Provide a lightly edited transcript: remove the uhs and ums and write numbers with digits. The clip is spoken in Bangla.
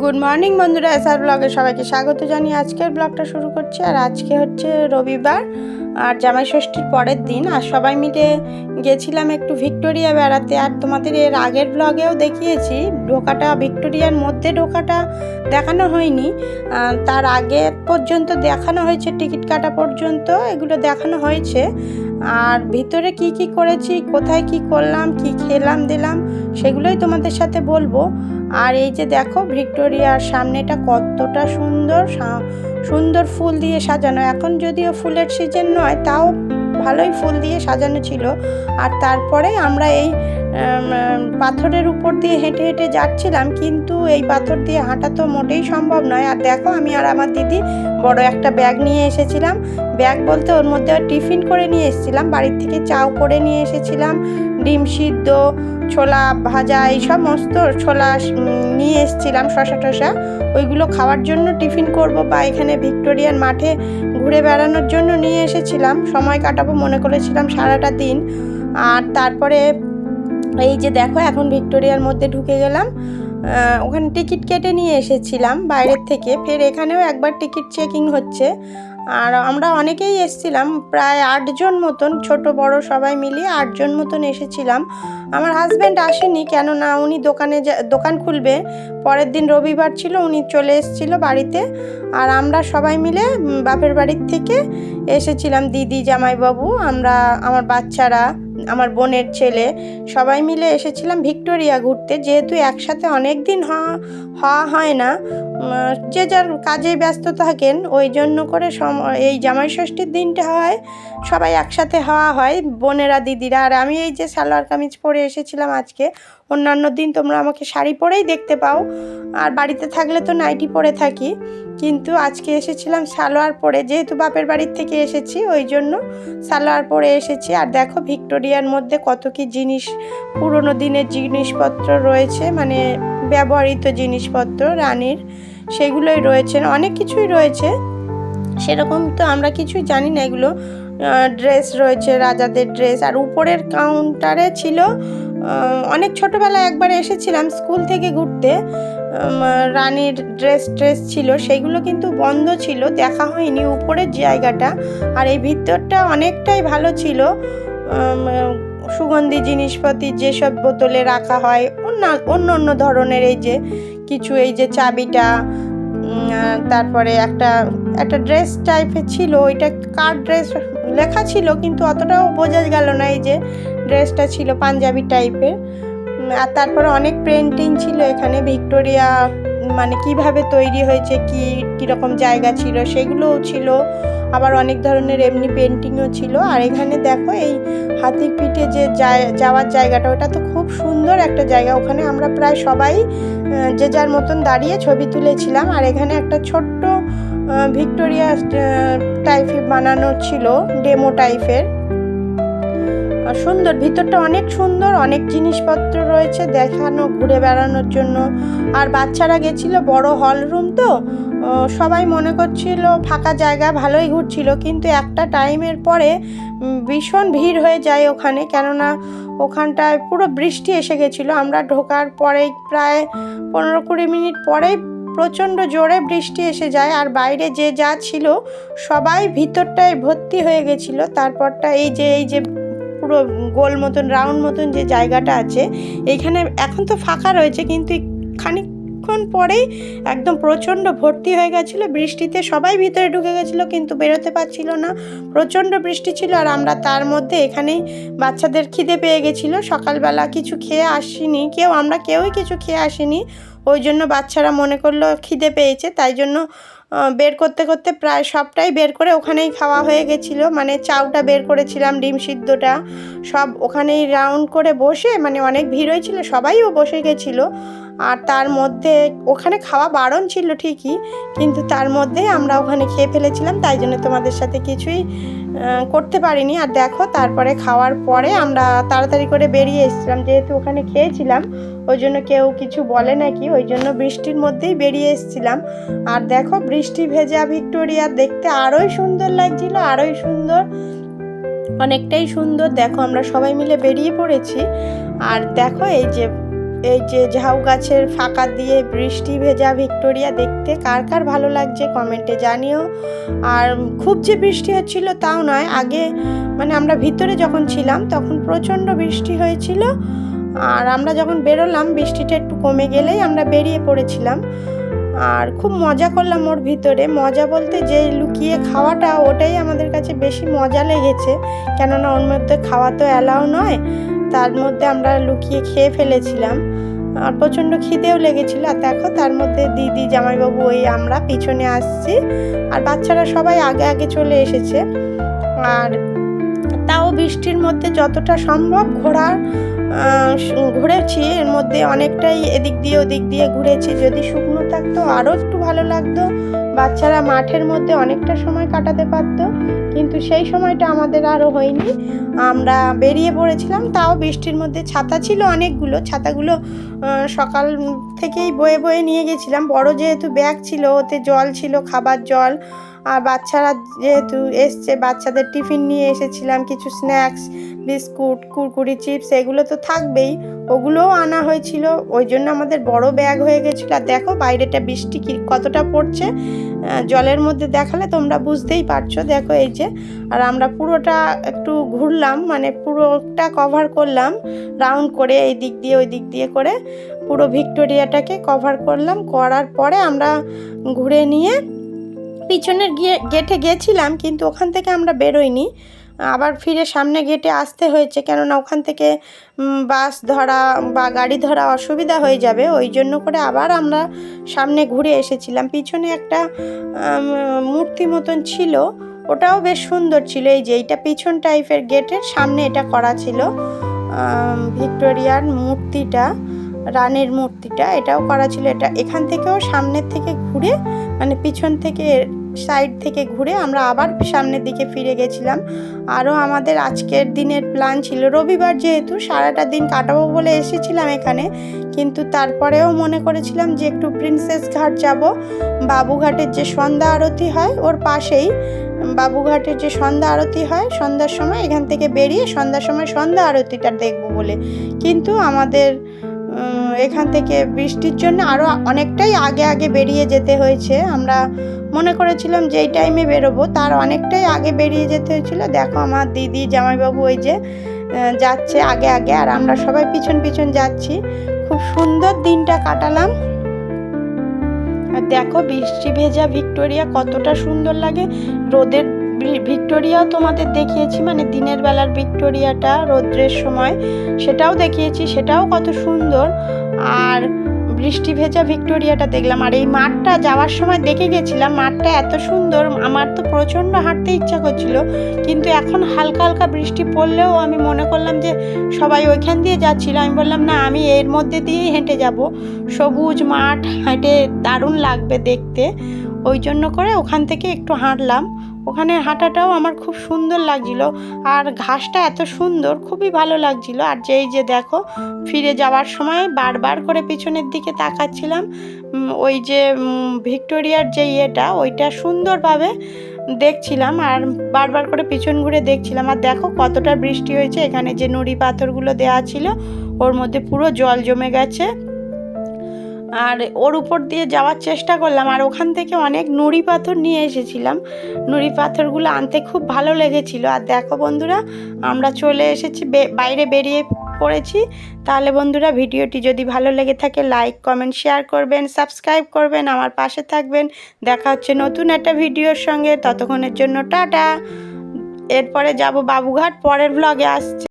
গুড মর্নিং বন্ধুরা, এসআর ব্লগে সবাইকে স্বাগত জানিয়ে আজকের ব্লগটা শুরু করছি। আর আজকে হচ্ছে রবিবার আর জামাই ষষ্ঠীর পরের দিন। আর সবাই মিলে গেছিলাম একটু ভিক্টোরিয়া বেড়াতে। আর তোমাদের এর আগের ব্লগেও দেখিয়েছি, ঢোকাটা ভিক্টোরিয়ার মধ্যে ঢোকাটা দেখানো হয়নি, তার আগে পর্যন্ত দেখানো হয়েছে, টিকিট কাটা পর্যন্ত এগুলো দেখানো হয়েছে। আর ভিতরে কি কি করেছি, কোথায় কি করলাম, কি খেলাম দিলাম, সেগুলোই তোমাদের সাথে বলবো। আর এই যে দেখো ভিক্টোরিয়ার সামনেটা কতটা সুন্দর সুন্দর ফুল দিয়ে সাজানো। এখন যদিও ফুলের সিজন নয়, তাও ভালোই ফুল দিয়ে সাজানো ছিল। আর তারপরে আমরা এই পাথরের উপর দিয়ে হেঁটে হেঁটে যাচ্ছিলাম, কিন্তু এই পাথর দিয়ে হাঁটা তো মোটেই সম্ভব নয়। আর দেখো আমি আর আমার দিদি বড় একটা ব্যাগ নিয়ে এসেছিলাম। ব্যাগ বলতে ওর মধ্যে টিফিন করে নিয়ে এসেছিলাম, বাড়ির থেকে চাও করে নিয়ে এসেছিলাম, ডিম সিদ্ধ, ছোলা ভাজা, এই সমস্ত ছোলা নিয়ে এসেছিলাম, শশা টশা, ওইগুলো খাওয়ার জন্য টিফিন করব বা এখানে ভিক্টোরিয়ার মাঠে ঘুরে বেড়ানোর জন্য নিয়ে এসেছিলাম। সময় কাটাবো মনে করেছিলাম সারাটা দিন। আর তারপরে এই যে দেখো এখন ভিক্টোরিয়ার মধ্যে ঢুকে গেলাম। ওখানে টিকিট কেটে নিয়ে এসেছিলাম বাইরের থেকে, ফের এখানেও একবার টিকিট চেকিং হচ্ছে। আর আমরা অনেকেই এসেছিলাম, প্রায় 8 জন মতন, ছোট বড় সবাই মিলিয়ে 8 জন মতন এসেছিলাম। আমার হাজব্যান্ড আসেনি, কেননা উনি দোকান খুলবে, পরের দিন রবিবার ছিল, উনি চলে এসেছিল বাড়িতে। আর আমরা সবাই মিলে বাপের বাড়ির থেকে এসেছিলাম, দিদি, জামাইবাবু, আমরা, আমার বাচ্চারা, আমার বোনের ছেলে, সবাই মিলে এসেছিলাম ভিক্টোরিয়া ঘুরতে। যেহেতু একসাথে অনেক দিন হওয়া হয় না, যে যার কাজে ব্যস্ত থাকেন, ওই জন্য করে এই জামাই ষষ্ঠীর দিনটা হয় সবাই একসাথে হওয়া হয়, বোনেরা, দিদিরা। আর আমি এই যে সালোয়ার কামিজ পরে এসেছিলাম আজকে। অন্যান্য দিন তোমরা আমাকে শাড়ি পরেই দেখতে পাও, আর বাড়িতে থাকলে তো নাইটি পরে থাকি, কিন্তু আজকে এসেছিলাম সালোয়ার পরে, যেহেতু বাপের বাড়ির থেকে এসেছি ওই জন্য সালোয়ার পরে এসেছি। আর দেখো ভিক্টোরিয়ার মধ্যে কত কি জিনিস, পুরনো দিনের জিনিসপত্র রয়েছে, মানে ব্যবহৃত জিনিসপত্র রানীর, সেগুলোই রয়েছে, অনেক কিছুই রয়েছে। সেরকম তো আমরা কিছুই জানি না, এগুলো ড্রেস রয়েছে, রাজাদের ড্রেস। আর উপরের কাউন্টারে ছিল অনেক ছোটোবেলায় একবার এসেছিলাম স্কুল থেকে ঘুরতে, রানীর ড্রেস ছিল, সেইগুলো কিন্তু বন্ধ ছিল, দেখা হয়নি উপরের জায়গাটা। আর এই ভিতরটা অনেকটাই ভালো ছিল, সুগন্ধি জিনিসপাতি যেসব বোতলে রাখা হয়, অন্য ধরনের, এই যে কিছু, এই যে চাবিটা, তারপরে একটা ড্রেস টাইপের ছিল, ওইটা কার ড্রেস লেখা ছিল কিন্তু অতটাও বোঝা গেল না, এই যে ড্রেসটা ছিল পাঞ্জাবি টাইপের। আর তারপরে অনেক পেন্টিং ছিল এখানে, ভিক্টোরিয়া মানে কিভাবে তৈরি হয়েছে, কীরকম জায়গা ছিল সেগুলোও ছিল। আবার অনেক ধরনের এমনি পেন্টিংও ছিল। আর এখানে দেখো এই হাতির পিঠে যে যাওয়ার জায়গাটা, ওটা তো খুব সুন্দর একটা জায়গা। ওখানে আমরা প্রায় সবাই যে যার মতন দাঁড়িয়ে ছবি তুলেছিলাম। আর এখানে একটা ছোট্ট ভিক্টোরিয়া টাইপের বানানো ছিল, ডেমো টাইপের, সুন্দর, ভিতরটা অনেক সুন্দর, অনেক জিনিসপত্র রয়েছে দেখানো, ঘুরে বেড়ানোর জন্য। আর বাচ্চারা গেছিল, বড় হল রুম তো, সবাই মনে করছিল ফাঁকা জায়গা, ভালোই ঘুরছিল, কিন্তু একটা টাইমের পরে ভীষণ ভিড় হয়ে যায় ওখানে, কেননা ওখানটায় পুরো বৃষ্টি এসে গেছিলো। আমরা ঢোকার পরেই প্রায় 15-20 মিনিট পরেই প্রচণ্ড জোরে বৃষ্টি এসে যায়। আর বাইরে যে যা ছিল সবাই ভিতরটায় ভর্তি হয়ে গেছিলো। তারপরটা এই যে পুরো গোল মতন, রাউন্ড মতন যে জায়গাটা আছে, এইখানে এখন তো ফাঁকা রয়েছে, কিন্তু খানিকক্ষণ পরেই একদম প্রচণ্ড ভর্তি হয়ে গেছিলো বৃষ্টিতে, সবাই ভিতরে ঢুকে গেছিলো কিন্তু বেরোতে পারছিল না, প্রচণ্ড বৃষ্টি ছিল। আর আমরা তার মধ্যে এখানেই বাচ্চাদের খিদে পেয়ে গেছিলো, সকালবেলা কিছু খেয়ে আসিনি আমরা কেউই কিছু খেয়ে আসিনি, ওই জন্য বাচ্চারা মনে করলো খিদে পেয়েছে, তাই জন্য বের করতে করতে প্রায় সবটাই বের করে ওখানেই খাওয়া হয়ে গেছিলো। মানে চাউটা বের করেছিলাম, ডিম সিদ্ধটা, সব ওখানেই রাউন্ড করে বসে, মানে অনেক ভিড় হয়েছিল, সবাইও বসে গেছিলো। আর তার মধ্যে ওখানে খাওয়া বারণ ছিল ঠিকই, কিন্তু তার মধ্যে আমরা ওখানে খেয়ে ফেলেছিলাম, তাই জন্য তোমাদের সাথে কিছুই করতে পারিনি। আর দেখো তারপরে খাওয়ার পরে আমরা তাড়াতাড়ি করে বেরিয়ে এসেছিলাম, যেহেতু ওখানে খেয়েছিলাম ওই জন্য কেউ কিছু বলে নাকি, ওই জন্য বৃষ্টির মধ্যেই বেরিয়ে এসেছিলাম। আর দেখো বৃষ্টি ভেজা ভিক্টোরিয়া দেখতে আরোই সুন্দর লাগছিল, আরোই সুন্দর, অনেকটাই সুন্দর। দেখো আমরা সবাই মিলে বেরিয়ে পড়েছি। আর দেখো এই যে এই যে ঝাউ গাছের ফাঁকা দিয়ে বৃষ্টি ভেজা ভিক্টোরিয়া দেখতে কার কার ভালো লাগছে কমেন্টে জানিও। আর খুব যে বৃষ্টি হচ্ছিল তাও নয়, আগে মানে আমরা ভিতরে যখন ছিলাম তখন প্রচণ্ড বৃষ্টি হয়েছিল, আর আমরা যখন বেরোলাম বৃষ্টিটা একটু কমে গেলেই আমরা বেরিয়ে পড়েছিলাম। আর খুব মজা করলাম ওর ভিতরে, মজা বলতে যে লুকিয়ে খাওয়াটা ওটাই আমাদের কাছে বেশি মজা লেগেছে, কেননা ওর মধ্যে খাওয়া তো অ্যালাউ নয়, তার মধ্যে আমরা লুকিয়ে খেয়ে ফেলেছিলাম। আর প্রচণ্ড খিদেও লেগেছিল। আর দেখো তার মধ্যে দিদি জামাইবাবু ওই আমরা পিছনে আসছি, আর বাচ্চারা সবাই আগে আগে চলে এসেছে। আর তাও বৃষ্টির মধ্যে যতটা সম্ভব ঘুরেছি, এর মধ্যে অনেকটাই এদিক দিয়ে ওদিক দিয়ে ঘুরেছি। যদি শুকনো থাকতো আরও একটু ভালো লাগতো, বাচ্চারা মাঠের মধ্যে অনেকটা সময় কাটাতে পারতো, কিন্তু সেই সময়টা আমাদের আরও হয়নি। আমরা বেরিয়ে পড়েছিলাম, তাও বৃষ্টির মধ্যে ছাতা ছিল অনেকগুলো, ছাতাগুলো সকাল থেকেই বয়ে বয়ে নিয়ে গেছিলাম। বড় যেহেতু ব্যাগ ছিল, ওতে জল ছিল, খাবার জল, আর বাচ্চারা যেহেতু এসছে বাচ্চাদের টিফিন নিয়ে এসেছিলাম, কিছু স্ন্যাক্স, বিস্কুট, কুরকুরি, চিপস এগুলো তো থাকবেই, ওগুলোও আনা হয়েছিল, ওই জন্য আমাদের বড় ব্যাগ হয়ে গেছিলো। আর দেখো বাইরেটা বৃষ্টি কতটা পড়ছে, জলের মধ্যে দেখালে তোমরা বুঝতেই পারছো। দেখো এই যে, আর আমরা পুরোটা একটু ঘুরলাম, মানে পুরোটা কভার করলাম রাউন্ড করে, এই দিক দিয়ে ওই দিক দিয়ে করে পুরো ভিক্টোরিয়াটাকে কভার করলাম। করার পরে আমরা ঘুরে নিয়ে পিছনের গেটে গেছিলাম, কিন্তু ওখান থেকে আমরা বেরোইনি, আবার ফিরে সামনে গেটে আসতে হয়েছে, কেননা ওখান থেকে বাস ধরা বা গাড়ি ধরা অসুবিধা হয়ে যাবে, ওই জন্য করে আবার আমরা সামনে ঘুরে এসেছিলাম। পিছনে একটা মূর্তি মতন ছিল, ওটাও বেশ সুন্দর ছিল। এই যে এইটা পিছন টাইপের গেটের সামনে এটা করা ছিল ভিক্টোরিয়ার মূর্তিটা, রানীর মূর্তিটা, এটাও করা ছিল। এটা এখান থেকেও সামনের থেকে ঘুরে, মানে পিছন থেকে সাইড থেকে ঘুরে আমরা আবার সামনের দিকে ফিরে গেছিলাম। আরও আমাদের আজকের দিনের প্ল্যান ছিল, রবিবার যেহেতু সারাটা দিন কাটাবো বলে এসেছিলাম এখানে, কিন্তু তারপরেও মনে করেছিলাম যে একটু প্রিন্সেস ঘাট যাব। বাবুঘাটের যে সন্ধ্যা আরতি হয় ওর পাশেই, বাবুঘাটের যে সন্ধ্যা আরতি হয় সন্ধ্যার সময়, এখান থেকে বেরিয়ে সন্ধ্যার সময় সন্ধ্যা আরতিটা দেখব বলে, কিন্তু আমাদের এখান থেকে বৃষ্টির জন্য আরও অনেকটাই আগে আগে বেরিয়ে যেতে হয়েছে। আমরা মনে করেছিলাম যে এই টাইমে বেরোবো, তার অনেকটাই আগে বেরিয়ে যেতে হয়েছিল। দেখো আমার দিদি জামাইবাবু ওই যে যাচ্ছে আগে আগে, আর আমরা সবাই পিছন পিছন যাচ্ছি। খুব সুন্দর দিনটা কাটালাম। আর দেখো বৃষ্টি ভেজা ভিক্টোরিয়া কতটা সুন্দর লাগে। রোদের ভিক্টোরিয়াও তোমাদের দেখিয়েছি, মানে দিনের বেলার ভিক্টোরিয়াটা রোদ্রের সময় সেটাও দেখিয়েছি, সেটাও কত সুন্দর। আর বৃষ্টি ভেজা ভিক্টোরিয়াটা দেখলাম। আর এই মাঠটা যাওয়ার সময় দেখে গেছিলাম, মাঠটা এত সুন্দর, আমার তো প্রচণ্ড হাঁটতে ইচ্ছা করছিল, কিন্তু এখন হালকা হালকা বৃষ্টি পড়লেও আমি মনে করলাম যে সবাই ওইখান দিয়ে যাচ্ছিল, আমি বললাম না আমি এর মধ্যে দিয়েই হেঁটে যাব, সবুজ মাঠ, হেঁটে দারুণ লাগবে দেখতে, ওই জন্য করে ওখান থেকে একটু হাঁটলাম। ওখানে হাঁটাটাও আমার খুব সুন্দর লাগছিল, আর ঘাসটা এত সুন্দর, খুবই ভালো লাগছিল। আর যেই যে দেখো ফিরে যাওয়ার সময় বারবার করে পিছনের দিকে তাকাচ্ছিলাম, ওই যে ভিক্টোরিয়ার যে ইয়েটা ওইটা সুন্দরভাবে দেখছিলাম, আর বারবার করে পিছন ঘুরে দেখছিলাম। আর দেখো কতটা বৃষ্টি হয়েছে, এখানে যে নুড়ি পাথরগুলো দেওয়া ছিল ওর মধ্যে পুরো জল জমে গেছে। আর ওর উপর দিয়ে যাওয়ার চেষ্টা করলাম, আর ওখান থেকে অনেক নুড়ি পাথর নিয়ে এসেছিলাম, নুড়ি পাথরগুলো আনতে খুব ভালো লেগেছিল। আর দেখো বন্ধুরা আমরা চলে এসেছি, বাইরে বেরিয়ে পড়েছি। তাহলে বন্ধুরা ভিডিওটি যদি ভালো লেগে থাকে লাইক কমেন্ট শেয়ার করবেন, সাবস্ক্রাইব করবেন, আমার পাশে থাকবেন। দেখা হচ্ছে নতুন একটা ভিডিওর সঙ্গে, ততক্ষণের জন্য টাটা। এরপরে যাব বাবুঘাট, পরের ব্লগে আসছে।